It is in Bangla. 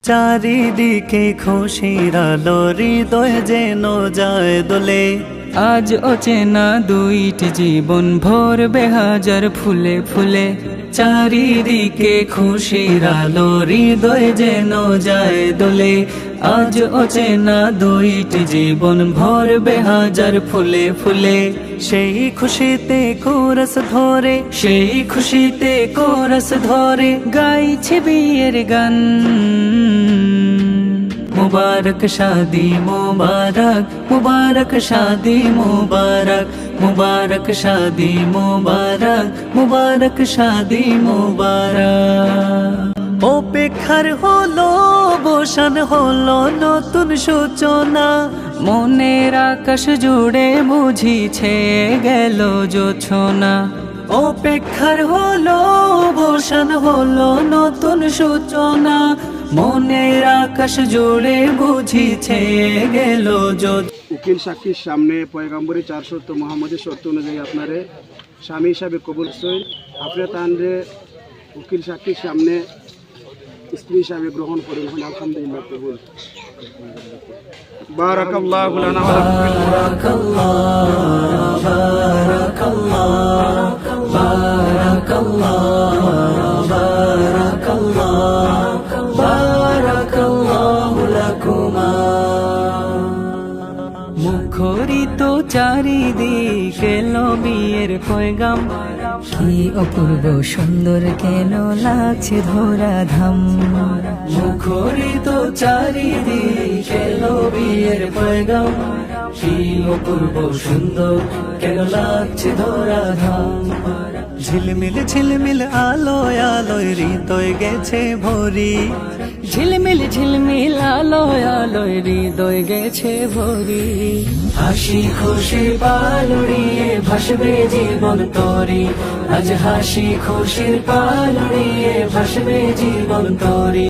চারিদিকে খুশির আলো হৃদয় যেন যায় দোলে। আজ অচেনা দুইটি জীবন ভরবে হাজার ফুলে ফুলে। চারিদিকে খুশির আলো হৃদয় যেন যায় দোলে। আজ অচেনা দুইটি জীবন ভরবে হাজার ফুলে ফুলে। সেই খুশিতে কোরস ধরে, সেই খুশিতে কোরস ধরে গাইছে বিয়ের গান। मुबारक शादी मुबारक, मुबारक शादी मुबारक, मुबारक शादी मुबारक, मुबारक शादी मुबारक। অপেক্ষার হলো অবসান হলো নতুন সূচনা। মনের আকাশ জুড়ে বুঝিছে গেল জোছনা। অপেক্ষার হলো অবসান হলো নতুন সূচনা। মনের আকাশ জুড়ে বুঝিছে গেল উকিল সাক্ষীর সামনে পয়গাম্বরী 4 শর্ত মোহাম্মদের শর্ত অনুযায়ী আপনারে স্বামী হিসাবে কবুল করছেন। আপনি তানরে উকিল সাক্ষীর সামনে স্ত্রী হিসাবে গ্রহণ করেন। আলহামদুলিল্লাহ কবুল। বারাকাল্লাহু লানা ওয়া মুখরিত চারিদিক এলো বিয়ের পয়গাম। কি অপূর্ব সুন্দর কেন লাগছে ধরা ধাম। মুখরিত চারিদিক এলো বিয়ের পয়গাম। কি অপূর্ব সুন্দর কেন লাগছে ধরা ধাম। ঝিলমিল ঝিলমিল আলোয় আলোয় হৃদয় গেছে ভরি। ঝিলমিল ঝিলমিল আলোয় আলোয় হৃদয় গেছে ভরি। হাসি খুশি পাল উড়িয়ে ভাসবে জীবন তরি। আজ হাসি খুশির পাল উড়িয়ে ভাসবে জীবন তরি।